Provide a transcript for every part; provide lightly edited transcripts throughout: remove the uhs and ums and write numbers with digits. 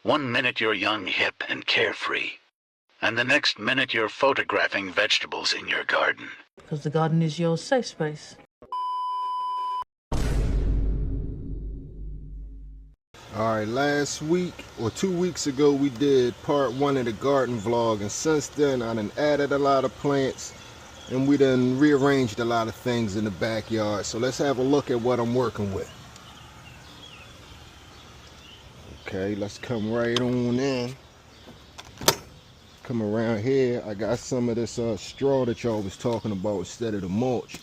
One minute you're young, hip, and carefree, and the next minute you're photographing vegetables in your garden. Because the garden is your safe space. Alright, last week or 2 weeks ago we did part 1 of the garden vlog, and since then I done added a lot of plants and we done rearranged a lot of things in the backyard. So let's have a look at what I'm working with. Okay, let's come right on in. Come around here, I got some of this straw that y'all was talking about instead of the mulch.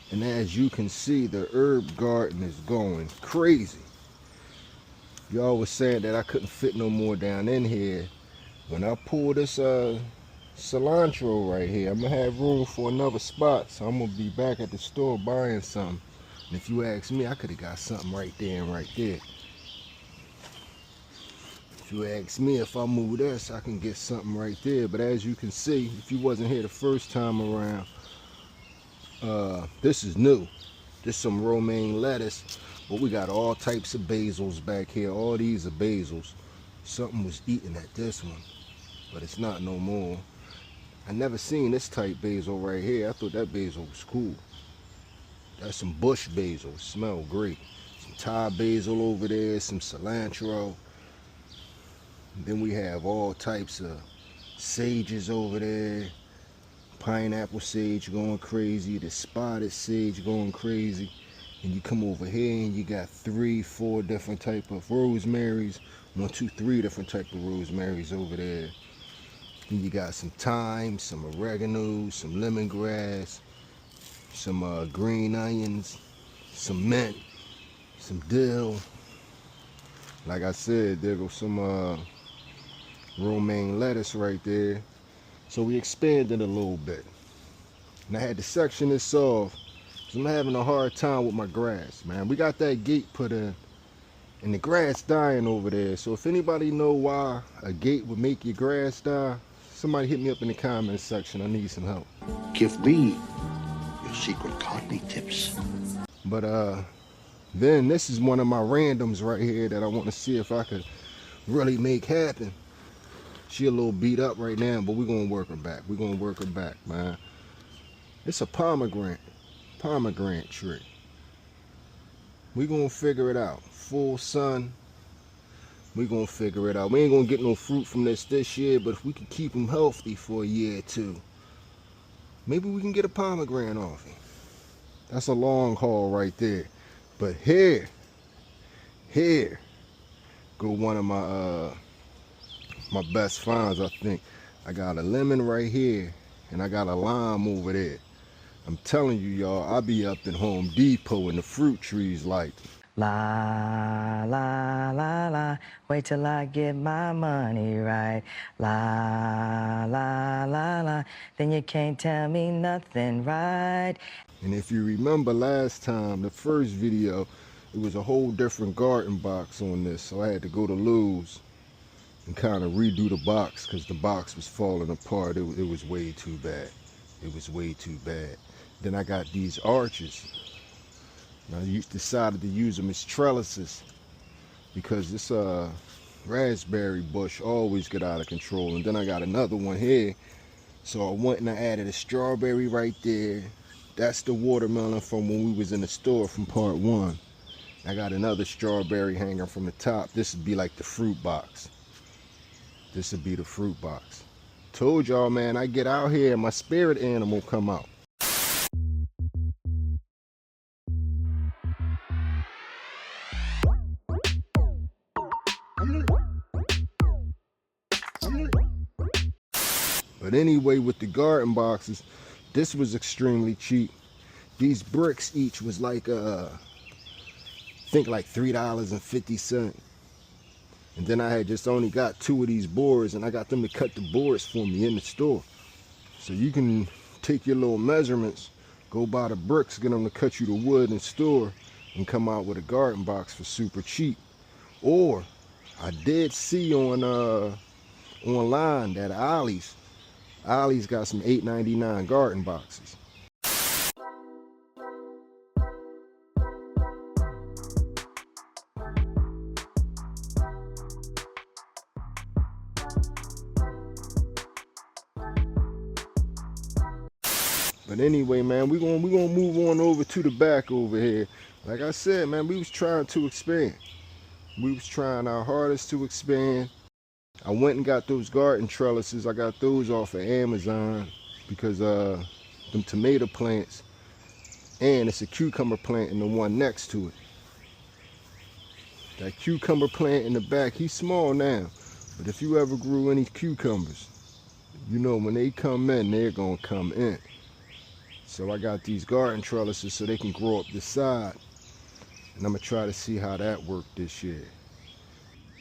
And as you can see, the herb garden is going crazy. Y'all was saying that I couldn't fit no more down in here. When I pull this cilantro right here, I'm gonna have room for another spot, so I'm gonna be back at the store buying some. And if you ask me, I could have got something right there and right there. If you ask me, if I move this, I can get something right there. But as you can see, if you wasn't here the first time around, this is new. This is some romaine lettuce, but we got all types of basils back here. All these are basils. Something was eating at this one, but it's not no more. I never seen this type basil right here. I thought that basil was cool. That's some bush basil. Smell great. Some Thai basil over there, some cilantro. And then we have all types of sages over there. Pineapple sage going crazy. The spotted sage going crazy. And you come over here and you got 3, 4 different type of rosemaries. 1, 2, 3 different type of rosemaries over there. And you got some thyme, some oregano, some lemongrass, some green onions, some mint, some dill. Like I said, there goes some romaine lettuce right there. So we expanded a little bit. And I had to section this off because I'm having a hard time with my grass, man. We got that gate put in and the grass dying over there. So if anybody know why a gate would make your grass die, somebody hit me up in the comments section. I need some help. Give me your secret gardening tips. But then this is one of my randoms right here that I want to see if I could really make happen. She a little beat up right now, but we're gonna work her back. We're gonna work her back, man. It's a pomegranate tree. We're gonna figure it out. Full sun. We're gonna figure it out. We ain't gonna get no fruit from this year, but if we can keep them healthy for a year or two, maybe we can get a pomegranate off it. That's a long haul right there. But here go one of my best finds, I think. I got a lemon right here and I got a lime over there. I'm telling you, y'all, I be up in Home Depot and the fruit trees like La, la, la, la, wait till I get my money right. La, la, la, la, then you can't tell me nothing, right? And if you remember last time, the first video, it was a whole different garden box on this. So I had to go to Lowe's and kind of redo the box because the box was falling apart. It was way too bad. It was way too bad. Then I got these arches. And I decided to use them as trellises because this raspberry bush always get out of control. And then I got another one here. So I went and I added a strawberry right there. That's the watermelon from when we was in the store from part 1. I got another strawberry hanging from the top. This would be like the fruit box. This would be the fruit box. Told y'all, man, I get out here and my spirit animal come out. But anyway, with the garden boxes, this was extremely cheap. These bricks each was like, I think like $3.50. And then I had just only got 2 of these boards and I got them to cut the boards for me in the store. So you can take your little measurements, go buy the bricks, get them to cut you the wood in store and come out with a garden box for super cheap. Or I did see on online that Ollie's got some $8.99 garden boxes. But anyway, man, we gonna move on over to the back over here. Like I said, man, we was trying to expand. We was trying our hardest to expand. I went and got those garden trellises. I got those off of Amazon because them tomato plants, and it's a cucumber plant in the one next to it. That cucumber plant in the back, he's small now, but if you ever grew any cucumbers, you know when they come in, they're gonna come in. So I got these garden trellises so they can grow up this side, and I'm gonna try to see how that worked this year.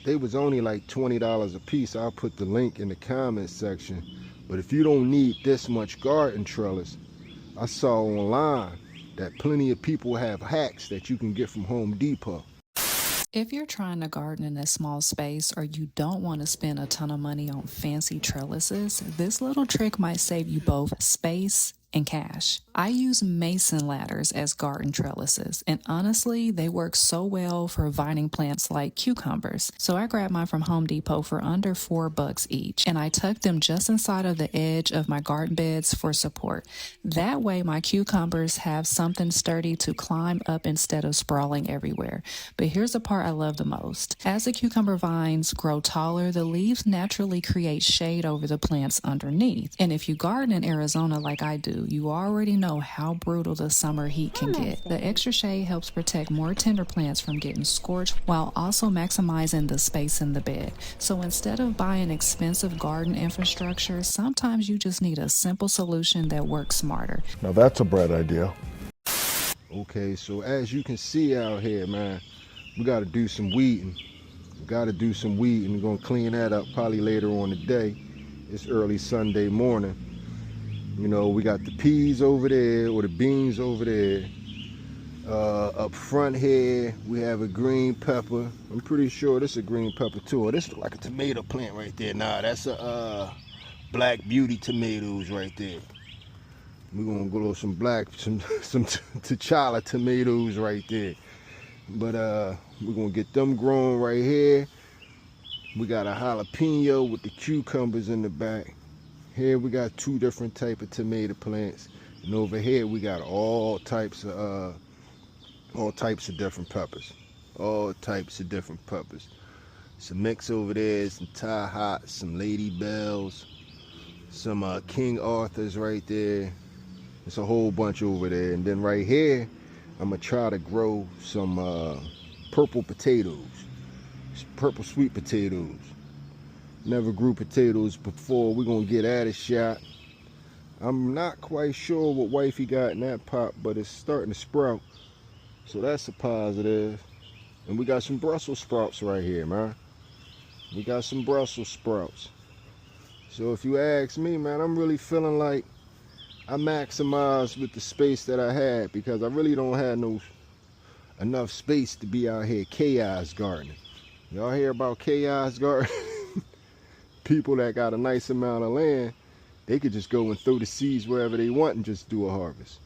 They was only like $20 a piece. I'll put the link in the comment section. But if you don't need this much garden trellis, I saw online that plenty of people have hacks that you can get from Home Depot. If you're trying to garden in a small space or you don't want to spend a ton of money on fancy trellises, this little trick might save you both space and cash. I use mason ladders as garden trellises, and honestly, they work so well for vining plants like cucumbers. So I grabbed mine from Home Depot for under $4 each, and I tucked them just inside of the edge of my garden beds for support. That way my cucumbers have something sturdy to climb up instead of sprawling everywhere. But here's the part I love the most. As the cucumber vines grow taller, the leaves naturally create shade over the plants underneath. And if you garden in Arizona like I do, you already know how brutal the summer heat can get. The extra shade helps protect more tender plants from getting scorched while also maximizing the space in the bed. So instead of buying expensive garden infrastructure, sometimes you just need a simple solution that works smarter. Now that's a bright idea. Okay, so as you can see out here, man, we got to do some weeding. We're going to clean that up probably later on today. It's early Sunday morning. You know, we got the peas over there, or the beans over there. Up front here, we have a green pepper. I'm pretty sure this is a green pepper too. Or this looks like a tomato plant right there. Nah, that's a black beauty tomatoes right there. We're gonna grow some T'Challa tomatoes right there. But we're gonna get them grown right here. We got a jalapeno with the cucumbers in the back. Here we got two different type of tomato plants, and over here we got all types of different peppers. Some mix over there, some Thai hots, some Lady Bells, some King Arthurs right there. It's a whole bunch over there. And then right here, I'm gonna try to grow some purple potatoes, purple sweet potatoes. Never grew potatoes before. We're gonna get at a shot. I'm not quite sure what wifey got in that pot, but it's starting to sprout, so that's a positive. And we got some Brussels sprouts right here, man. We got some Brussels sprouts. So if you ask me, man, I'm really feeling like I maximized with the space that I had, because I really don't have enough space to be out here chaos gardening. Y'all hear about chaos gardening? People that got a nice amount of land, they could just go and throw the seeds wherever they want and just do a harvest.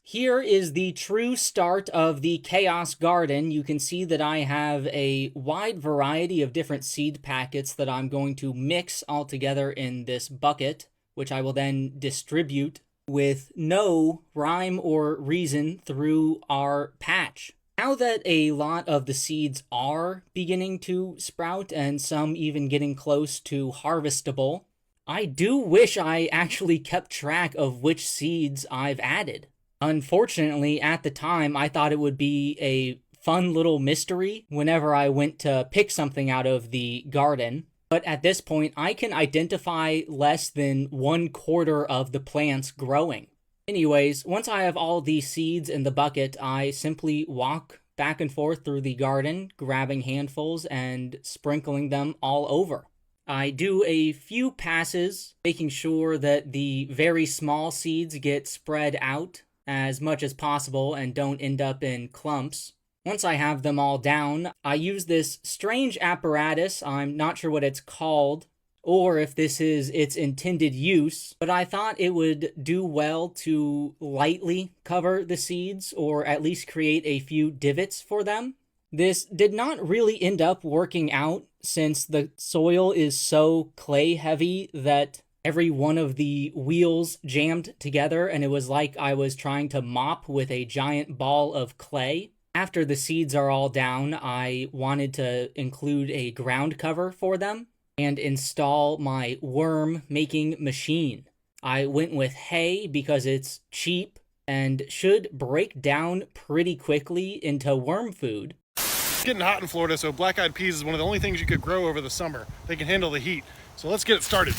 Here is the true start of the Chaos Garden. You can see that I have a wide variety of different seed packets that I'm going to mix all together in this bucket, which I will then distribute with no rhyme or reason through our patch. Now that a lot of the seeds are beginning to sprout and some even getting close to harvestable, I do wish I actually kept track of which seeds I've added. Unfortunately, at the time, I thought it would be a fun little mystery whenever I went to pick something out of the garden. But at this point, I can identify less than 1/4 of the plants growing. Anyways, once I have all these seeds in the bucket, I simply walk back and forth through the garden, grabbing handfuls and sprinkling them all over. I do a few passes, making sure that the very small seeds get spread out as much as possible and don't end up in clumps. Once I have them all down, I use this strange apparatus. I'm not sure what it's called, or if this is its intended use, but I thought it would do well to lightly cover the seeds, or at least create a few divots for them. This did not really end up working out, since the soil is so clay heavy that Every one of the wheels jammed together, and it was like I was trying to mop with a giant ball of clay. After the seeds are all down, I wanted to include a ground cover for them and install my worm making machine. I went with hay because it's cheap and should break down pretty quickly into worm food. It's getting hot in Florida, so black-eyed peas is one of the only things you could grow over the summer. They can handle the heat. So let's get it started.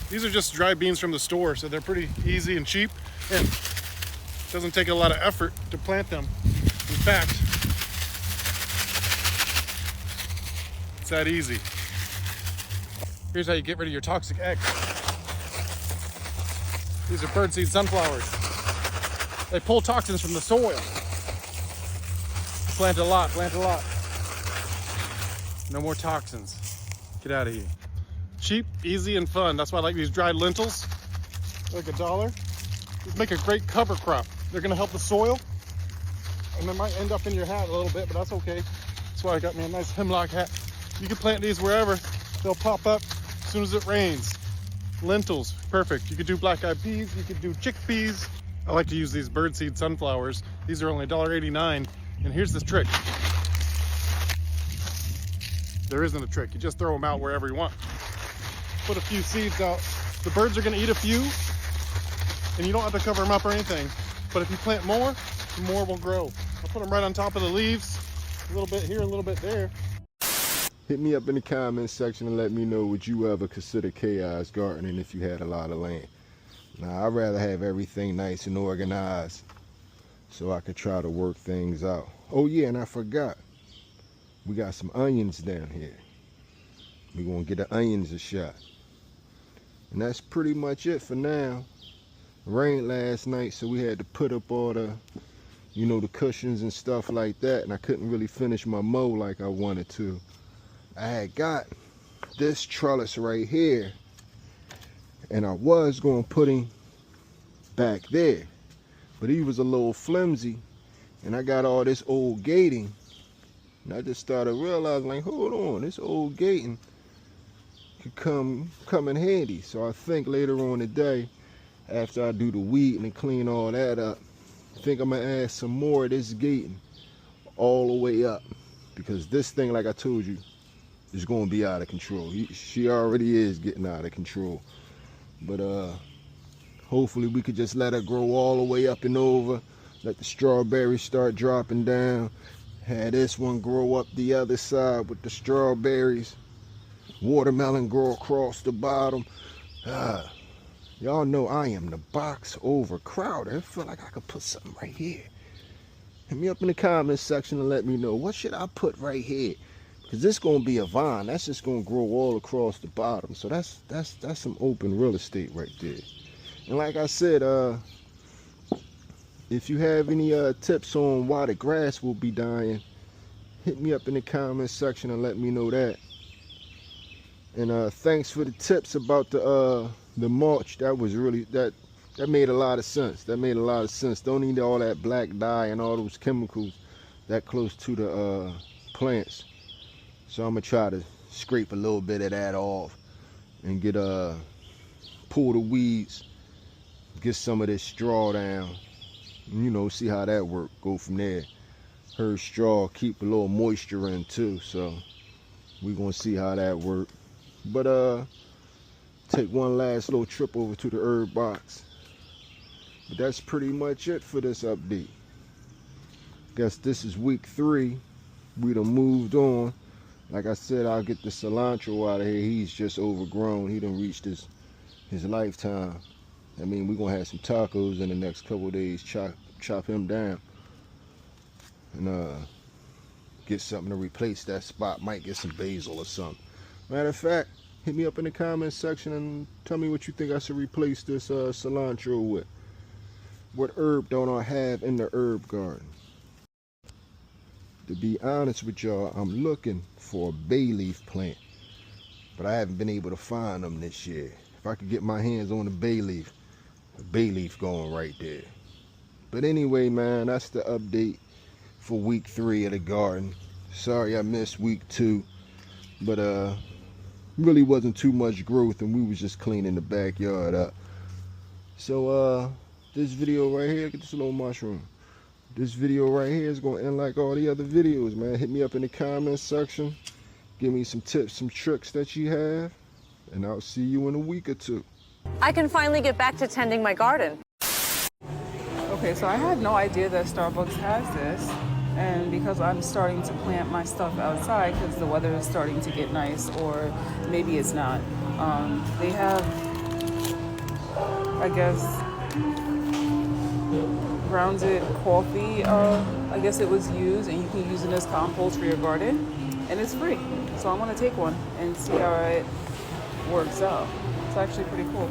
These are just dry beans from the store, so they're pretty easy and cheap, and it doesn't take a lot of effort to plant them. In fact, it's that easy. Here's how you get rid of your toxic eggs. These are birdseed sunflowers. They pull toxins from the soil. Plant a lot, plant a lot. No more toxins. Get out of here. Cheap, easy, and fun. That's why I like these dried lentils. Like $1. These make a great cover crop. They're gonna help the soil. And they might end up in your hat a little bit, but that's okay. That's why I got me a nice hemlock hat. You can plant these wherever. They'll pop up as soon as it rains. Lentils, perfect. You could do black-eyed peas, you could do chickpeas. I like to use these birdseed sunflowers. These are only $1.89. And here's the trick. There isn't a trick. You just throw them out wherever you want. Put a few seeds out. The birds are gonna eat a few, and you don't have to cover them up or anything. But if you plant more will grow. I'll put them right on top of the leaves. A little bit here, a little bit there. Hit me up in the comments section and let me know, would you ever consider chaos gardening if you had a lot of land? Now, I'd rather have everything nice and organized so I could try to work things out. Oh yeah, and I forgot. We got some onions down here. We're gonna get the onions a shot. And that's pretty much it for now. It rained last night, so we had to put up all the, you know, the cushions and stuff like that, and I couldn't really finish my mow like I wanted to. I had got this trellis right here, and I was going to put him back there, but he was a little flimsy, and I got all this old gating, and I just started realizing, like, hold on, this old gating could come in handy. So I think later on today, after I do the weeding and clean all that up, I think I'm gonna add some more of this gating all the way up, because this thing, like I told you, is going to be out of control. She already is getting out of control. But hopefully we could just let her grow all the way up and over, let the strawberries start dropping down, have this one grow up the other side with the strawberries, watermelon grow across the bottom. Y'all know I am the box overcrowder. I feel like I could put something right here. Hit me up in the comments section and let me know, what should I put right here? Because this is going to be a vine. That's just going to grow all across the bottom. So that's some open real estate right there. And like I said, if you have any tips on why the grass will be dying, hit me up in the comments section and let me know that. And thanks for the tips about the mulch. That was really, that made a lot of sense. That made a lot of sense. Don't need all that black dye and all those chemicals that close to the plants. So I'm gonna try to scrape a little bit of that off and get pull the weeds, get some of this straw down, and, you know, see how that works. Go from there. Her straw keep a little moisture in too, so we're gonna see how that works. But take one last little trip over to the herb box. But that's pretty much it for this update. Guess this is week 3. We done moved on. Like I said, I'll get the cilantro out of here. He's just overgrown. He done reached his lifetime. I mean, we're gonna have some tacos in the next couple of days. Chop him down and get something to replace that spot. Might get some basil or something. Matter of fact, hit me up in the comments section and tell me what you think I should replace this cilantro with. What herb don't I have in the herb garden? To be honest with y'all, I'm looking for a bay leaf plant, but I haven't been able to find them this year. If I could get my hands on a bay leaf going right there. But anyway, man, that's the update for week 3 of the garden. Sorry I missed week 2, but really wasn't too much growth, and we was just cleaning the backyard up. So this video right here, get this little mushroom. This video right here is going to end like all the other videos, man. Hit me up in the comments section. Give me some tips, some tricks that you have, and I'll see you in a week or two. I can finally get back to tending my garden. Okay, so I had no idea that Starbucks has this, and because I'm starting to plant my stuff outside because the weather is starting to get nice, or maybe it's not. They have, I guess, grounded coffee, I guess it was used, and you can use it as compost for your garden, and it's free. So I'm gonna take one and see how it works out. It's actually pretty cool.